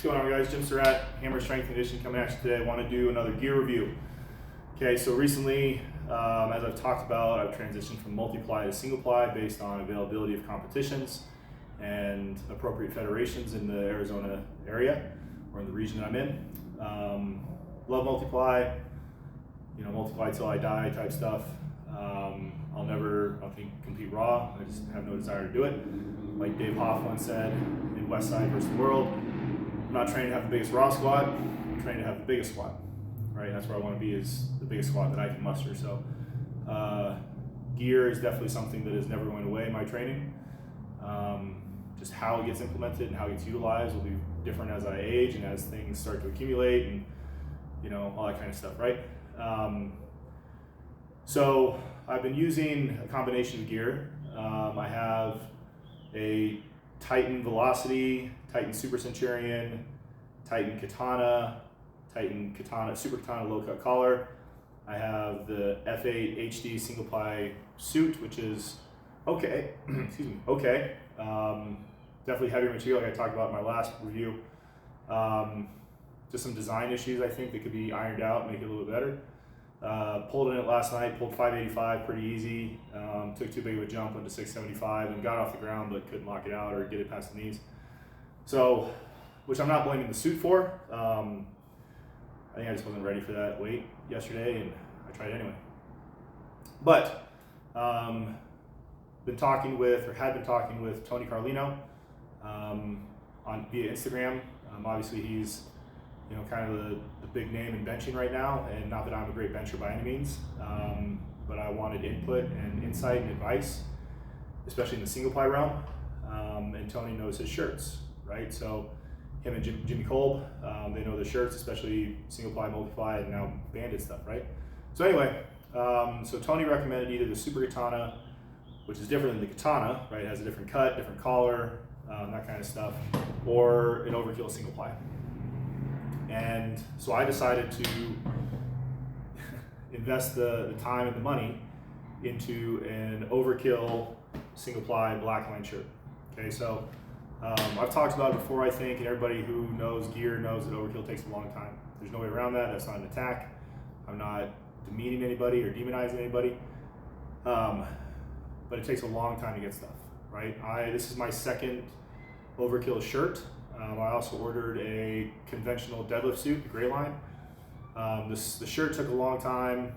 What's going on, guys? Jim Surratt, Hammer Strength and Conditioning, coming at you today. I want to do another gear review. Okay, so recently, as I've talked about, I've transitioned from multi-ply to single-ply based on availability of competitions and appropriate federations in the Arizona area or in the region that I'm in. Love multi-ply, multi-ply till I die type stuff. I'll never, compete raw. I just have no desire to do it. Like Dave Hoff once said in Westside versus the World, I'm not trained to have the biggest raw squat, I'm trained to have the biggest squat, right? That's where I want to be, is the biggest squat that I can muster. So gear is definitely something that is never going away in my training. Just how it gets implemented and how it gets utilized will be different as I age and as things start to accumulate and all that kind of stuff, right? So I've been using a combination of gear. I have a Titan Velocity, Titan Super Centurion, Titan Katana, Super Katana low cut collar. I have the F8 HD single ply suit, which is okay. Okay. Definitely heavier material, like I talked about in my last review. Just some design issues, I think, that could be ironed out, make it a little bit better. Pulled in it last night, pulled 585 pretty easy. Took too big of a jump, went to 675 and got off the ground, but couldn't lock it out or get it past the knees. So, which I'm not blaming the suit for. I think I just wasn't ready for that weight yesterday, and I tried anyway. But had been talking with Tony Carlino via Instagram. Obviously, he's kind of the big name in benching right now, and not that I'm a great bencher by any means, but I wanted input and insight and advice, especially in the single ply realm. And Tony knows his shirts, right? So him and Jimmy Kolb, they know the shirts, especially single ply, multi-ply, and now banded stuff, right? So anyway, so Tony recommended either the Super Katana, which is different than the Katana, right? It has a different cut, different collar, that kind of stuff, or an Overkill single ply. And so I decided to invest the time and the money into an Overkill single ply black line shirt. Okay, so I've talked about it before, I think, and everybody who knows gear knows that Overkill takes a long time. There's no way around that. That's not an attack. I'm not demeaning anybody or demonizing anybody, but it takes a long time to get stuff, right? This is my second Overkill shirt. I also ordered a conventional deadlift suit, the gray line. The shirt took a long time,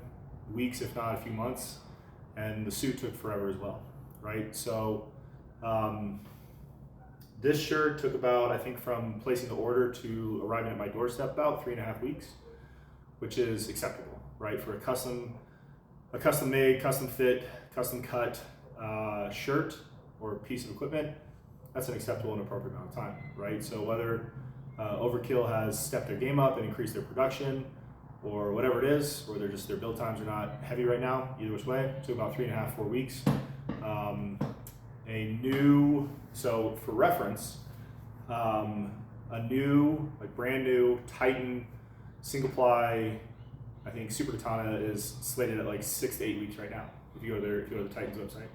weeks if not a few months, and the suit took forever as well, right? So this shirt took about, I think, from placing the order to arriving at my doorstep, about 3.5 weeks, which is acceptable, right? For a custom made, custom fit, custom cut shirt or piece of equipment, that's an acceptable and appropriate amount of time, right? So whether Overkill has stepped their game up and increased their production, or whatever it is, or their build times are not heavy right now, either which way, it took about 3.5, 4 weeks. So for reference, a new, brand new Titan single ply, I think Super Katana is slated at 6 to 8 weeks right now, if you go to the Titan's website.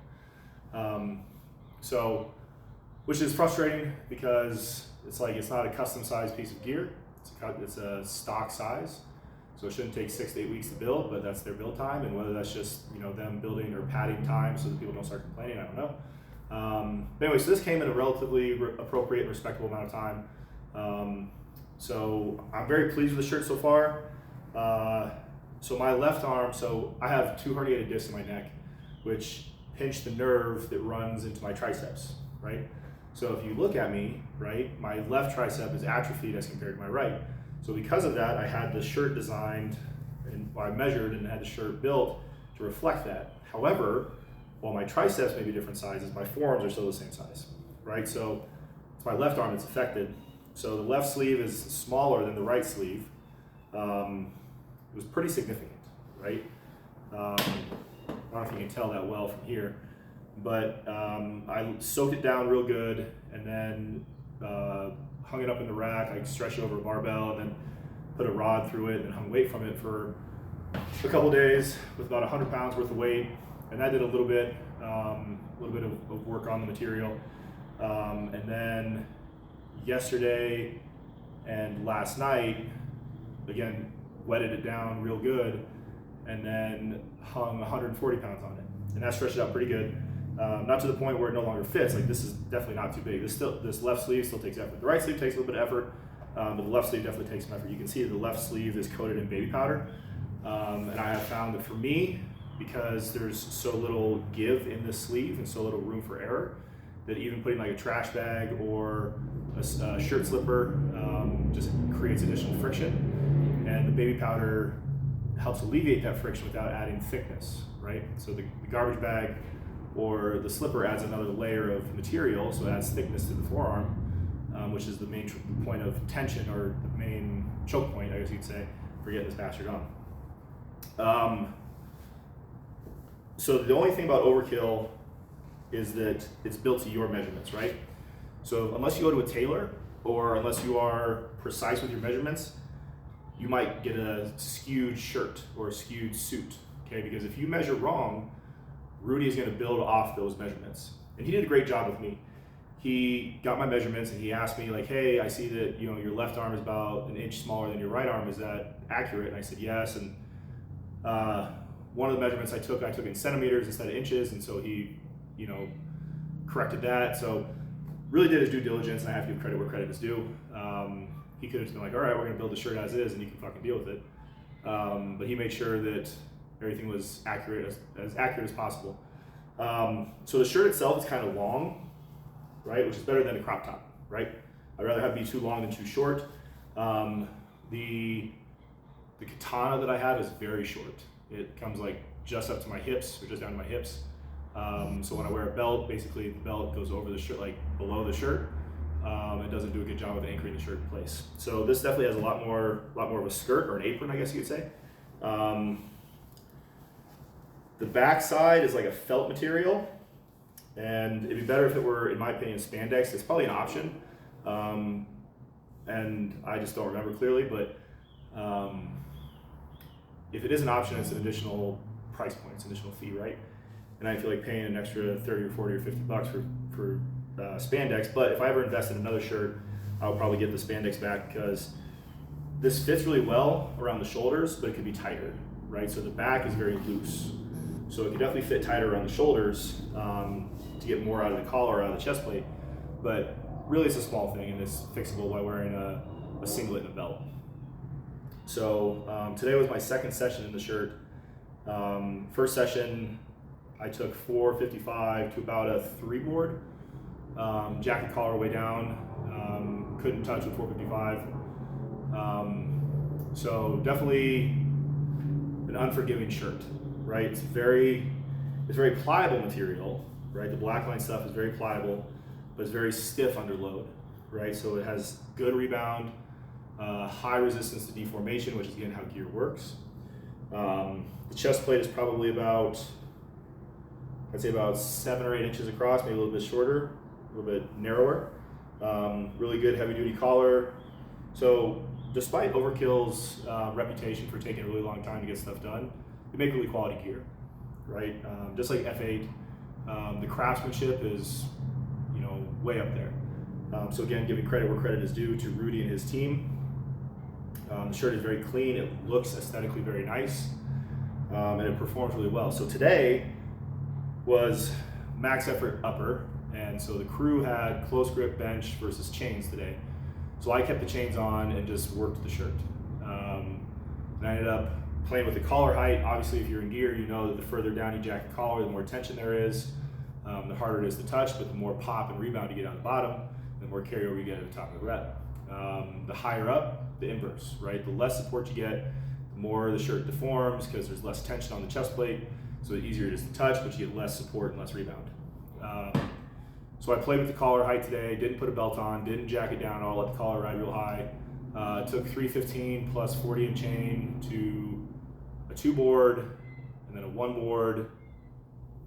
Which is frustrating because it's not a custom sized piece of gear. It's a stock size, so it shouldn't take 6 to 8 weeks to build, but that's their build time, and whether that's just them building or padding time so that people don't start complaining, I don't know. But anyway, so this came in a relatively appropriate and respectable amount of time. So I'm very pleased with the shirt so far. So my left arm, so I have 2 herniated discs in my neck, which pinch the nerve that runs into my triceps, right? So if you look at me, right, my left tricep is atrophied as compared to my right. So because of that, I had the shirt designed, and I measured and had the shirt built to reflect that. However, while my triceps may be different sizes, my forearms are still the same size, right? So it's my left arm that's affected. So the left sleeve is smaller than the right sleeve. It was pretty significant, right? I don't know if you can tell that well from here. But I soaked it down real good, and then hung it up in the rack. I stretched it over a barbell, and then put a rod through it, and hung weight from it for a couple days with about 100 pounds worth of weight, and that did a little bit of work on the material. And then yesterday And last night, again, wetted it down real good, and then hung 140 pounds on it. And that stretched it out pretty good. Not to the point where it no longer fits. Like, this is definitely not too big. This left sleeve still takes effort. The right sleeve takes a little bit of effort, but the left sleeve definitely takes some effort. You can see the left sleeve is coated in baby powder. And I have found that for me, because there's so little give in this sleeve and so little room for error, that even putting like a trash bag or a shirt slipper just creates additional friction. And the baby powder helps alleviate that friction without adding thickness, right? So the garbage bag or the slipper adds another layer of material, so it adds thickness to the forearm, which is the main point of tension, or the main choke point, I guess you could say, for getting this bastard on. So the only thing about Overkill is that it's built to your measurements, right? So unless you go to a tailor, or unless you are precise with your measurements, you might get a skewed shirt or a skewed suit, okay? Because if you measure wrong, Rudy is going to build off those measurements. And he did a great job with me. He got my measurements and he asked me, like, hey, I see that, you know, your left arm is about an inch smaller than your right arm. Is that accurate? And I said yes. And one of the measurements I took in centimeters instead of inches, and so he, you know, corrected that. So really did his due diligence, and I have to give credit where credit is due. He could have been like, all right, we're going to build the shirt as is, and you can fucking deal with it. But he made sure that everything was accurate, as accurate as possible. So the shirt itself is kind of long, right? Which is better than a crop top, right? I'd rather have it be too long than too short. The katana that I have is very short. It comes like just up to my hips, or just down to my hips. So when I wear a belt, basically the belt goes over the shirt, like below the shirt. It doesn't do a good job of anchoring the shirt in place. So this definitely has a lot more of a skirt, or an apron, I guess you could say. The back side is like a felt material, and it'd be better if it were, in my opinion, spandex. It's probably an option, and I just don't remember clearly, but if it is an option, it's an additional price point, it's an additional fee, right? And I feel like paying an extra 30 or 40 or 50 bucks for spandex. But if I ever invest in another shirt, I'll probably get the spandex back, because this fits really well around the shoulders, but it could be tighter, right? So the back is very loose. So it can definitely fit tighter around the shoulders to get more out of the collar, out of the chest plate. But really it's a small thing, and it's fixable by wearing a singlet and a belt. So today was my second session in the shirt. First session, I took 455 to about a 3 board. Jacket collar way down, couldn't touch with 455. So definitely an unforgiving shirt, right? It's very pliable material, right? The blackline stuff is very pliable, but it's very stiff under load, right? So it has good rebound, high resistance to deformation, which is again how gear works. The chest plate is probably about, I'd say about 7 or 8 inches across, maybe a little bit shorter, a little bit narrower. Really good heavy duty collar. So despite Overkill's reputation for taking a really long time to get stuff done, they make really quality gear, right? Just like F8, the craftsmanship is, you know, way up there. So again, giving credit where credit is due to Rudy and his team. The shirt is very clean, it looks aesthetically very nice, and it performs really well. So today was max effort upper, and so the crew had close grip bench versus chains today. So I kept the chains on and just worked the shirt. And I ended up playing with the collar height. Obviously, if you're in gear, you know that the further down you jack the collar, the more tension there is, the harder it is to touch, but the more pop and rebound you get on the bottom, the more carryover you get at the top of the rep. The higher up, the inverse, right? The less support you get, the more the shirt deforms, because there's less tension on the chest plate, so the easier it is to touch, but you get less support and less rebound. So I played with the collar height today, didn't put a belt on, didn't jack it down at all, let the collar ride real high. Took 315 plus 40 in chain to a 2 board, and then a 1 board,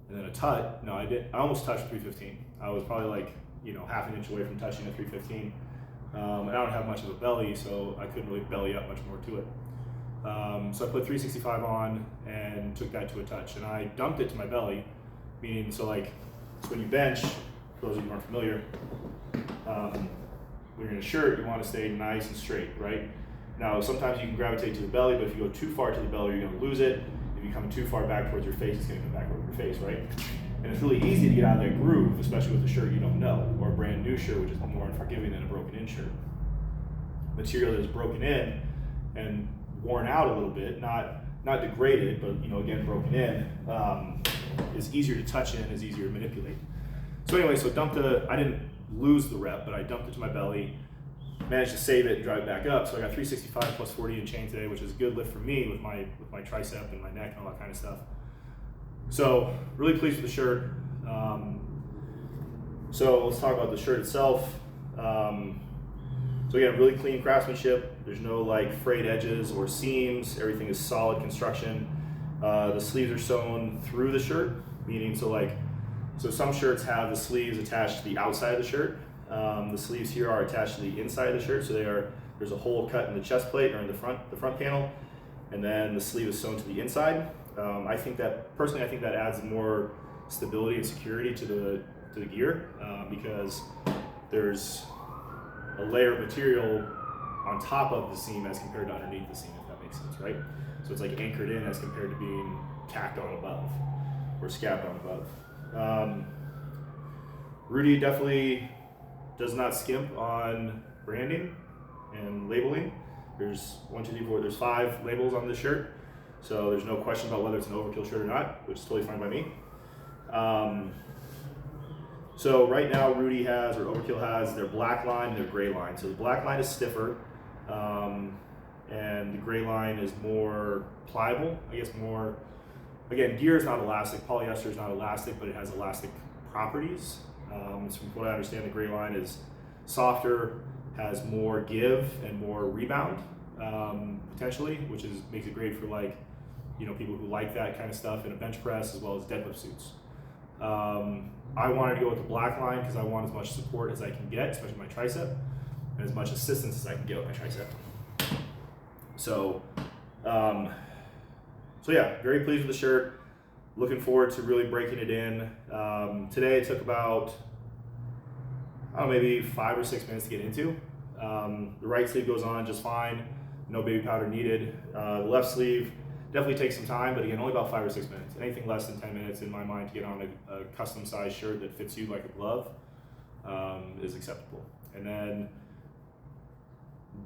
and then a tut. No, I almost touched 315. I was probably like, you know, half an inch away from touching a 315. And I don't have much of a belly, so I couldn't really belly up much more to it. So I put 365 on and took that to a touch, and I dumped it to my belly, meaning, so when you bench, for those of you who aren't familiar, when you're in a shirt, you want to stay nice and straight, right? Now, sometimes you can gravitate to the belly, but if you go too far to the belly, you're going to lose it. If you come too far back towards your face, it's going to come back over your face, right? And it's really easy to get out of that groove, especially with a shirt you don't know, or a brand new shirt, which is more unforgiving than a broken in shirt. Material that is broken in and worn out a little bit, not degraded, but again, broken in, is easier to touch in, is easier to manipulate. So anyway, I didn't lose the rep, but I dumped it to my belly, managed to save it and drive it back up. So I got 365 plus 40 in chain today, which is a good lift for me with my tricep and my neck and all that kind of stuff. So really pleased with the shirt. So let's talk about the shirt itself. So again, really clean craftsmanship. There's no like frayed edges or seams. Everything is solid construction. The sleeves are sewn through the shirt, meaning so some shirts have the sleeves attached to the outside of the shirt. The sleeves here are attached to the inside of the shirt, so there's a hole cut in the chest plate or in the front panel, and then the sleeve is sewn to the inside. I think that adds more stability and security to the gear because there's a layer of material on top of the seam as compared to underneath the seam, if that makes sense, right? So it's like anchored in as compared to being tacked on above or scabbed on above. Rudy definitely does not skimp on branding and labeling. There's 5 labels on this shirt, so there's no question about whether it's an Overkill shirt or not, which is totally fine by me. So right now Overkill has their black line and their gray line. So the black line is stiffer, and the gray line is more pliable, I guess more, again, gear is not elastic, polyester is not elastic, but it has elastic properties. So from what I understand, the gray line is softer, has more give and more rebound, potentially, which makes it great for people who like that kind of stuff in a bench press as well as deadlift suits. I wanted to go with the black line because I want as much support as I can get, especially my tricep, and as much assistance as I can get with my tricep. So yeah, very pleased with the shirt. Looking forward to really breaking it in. Today it took about, maybe 5 or 6 minutes to get into. The right sleeve goes on just fine, no baby powder needed. The left sleeve definitely takes some time, but again, only about 5 or 6 minutes. Anything less than 10 minutes in my mind to get on a custom sized shirt that fits you like a glove is acceptable. And then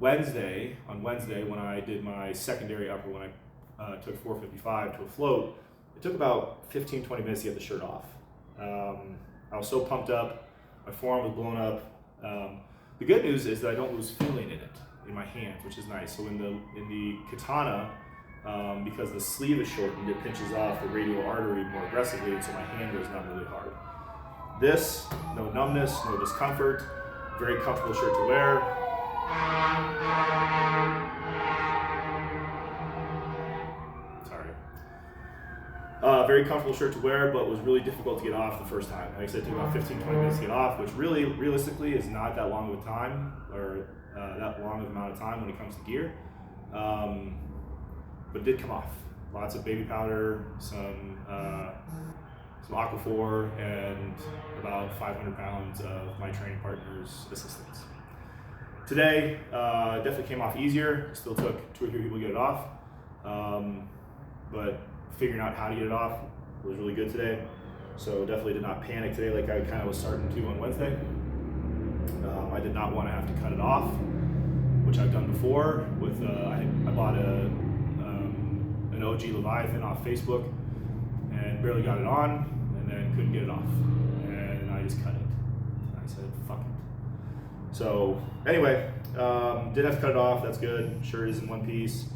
on Wednesday, when I did my secondary upper, when I took 455 to a float, it took about 15-20 minutes to get the shirt off. I was so pumped up, my forearm was blown up. The good news is that I don't lose feeling in my hands, which is nice. So in the katana, because the sleeve is shortened, it pinches off the radial artery more aggressively, and so my hand goes numb really hard. This, no numbness, no discomfort, very comfortable shirt to wear. Very comfortable shirt to wear, but was really difficult to get off the first time. Like I said, it took about 15-20 minutes to get off, which really, realistically, is not that long of a time, or that long of amount of time when it comes to gear. But it did come off. Lots of baby powder, some Aquaphor, and about 500 pounds of my training partner's assistance. Today, definitely came off easier. Still took 2 or 3 people to get it off, but figuring out how to get it off was really good today. So definitely did not panic today like I kind of was starting to on Wednesday. I did not want to have to cut it off, which I've done before. I bought an OG Leviathan off Facebook and barely got it on, and then couldn't get it off, and I just cut it. I said, fuck it. So anyway, did have to cut it off. That's good. Shirt is in one piece.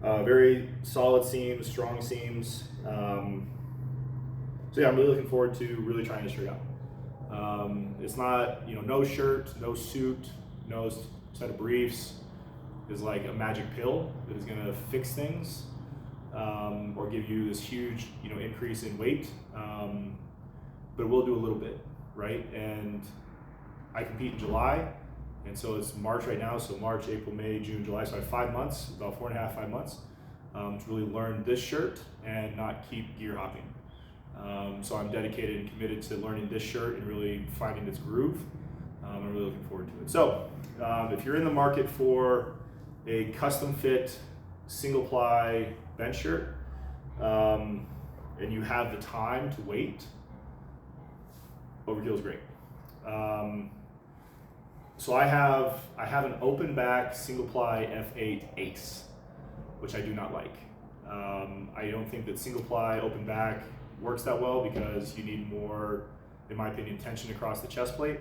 Very solid seams, strong seams. So yeah, I'm really looking forward to really trying this shirt out. It's not, no shirt, no suit, no set of briefs is like a magic pill that is gonna fix things or give you this huge, increase in weight. But it will do a little bit, right? And I compete in July. And so it's March right now, so March, April, May, June, July. So I have 5 months, about 4.5, 5 months, to really learn this shirt and not keep gear hopping. So I'm dedicated and committed to learning this shirt and really finding its groove. I'm really looking forward to it. So If you're in the market for a custom fit single ply bench shirt, and you have the time to wait, Overkill is great. So I have an open back single ply F8 Ace, which I do not like. I don't think that single ply open back works that well because you need more, in my opinion, tension across the chest plate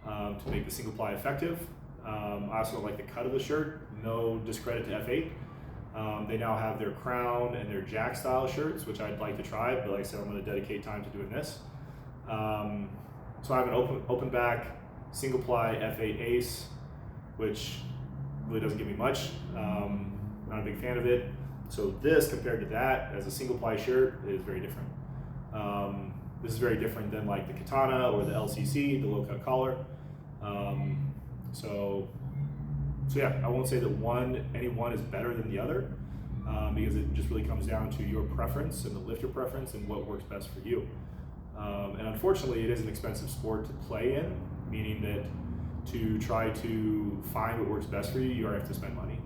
to make the single ply effective. I also don't like the cut of the shirt. No discredit to F8. They now have their crown and their jack style shirts, which I'd like to try, but like I said, I'm going to dedicate time to doing this. So I have an open back single ply F8 Ace, which really doesn't give me much. Not a big fan of it. So this compared to that as a single ply shirt is very different. This is very different than like the Katana or the LCC, the low cut collar. So yeah, I won't say that any one is better than the other, because it just really comes down to your preference and the lifter preference and what works best for you. And unfortunately, it is an expensive sport to play in, meaning that to try to find what works best for you, you have to spend money.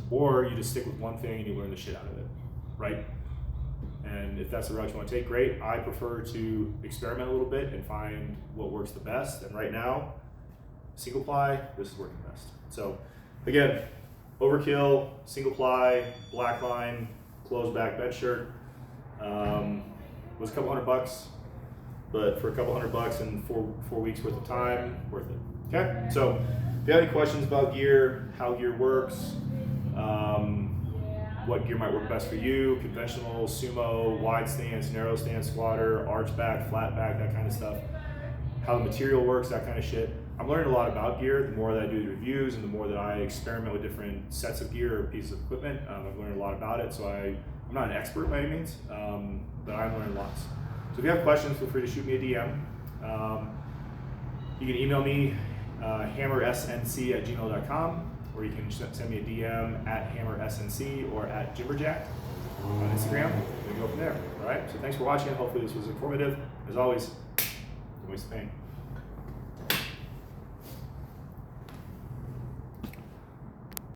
Or you just stick with one thing and you learn the shit out of it, right? And if that's the route you want to take, great. I prefer to experiment a little bit and find what works the best. And right now, single ply, this is working best. So again, Overkill, single ply, black line, closed back bench shirt. Was a couple $100, but for a couple $100 and four weeks worth of time, worth it. Okay, so if you have any questions about gear, how gear works, what gear might work best for you, conventional, sumo, wide stance, narrow stance, squatter, arch back, flat back, that kind of stuff, how the material works, that kind of shit. I'm learning a lot about gear. The more that I do the reviews and the more that I experiment with different sets of gear or pieces of equipment, I've learned a lot about it. So I'm not an expert by any means, but I'm learning lots. So if you have questions, feel free to shoot me a DM. You can email me, hammersnc@gmail.com, or you can send me a DM at hammersnc or at Jibberjack on Instagram. We can go from there. All right. So thanks for watching. Hopefully this was informative. As always, don't waste the pain.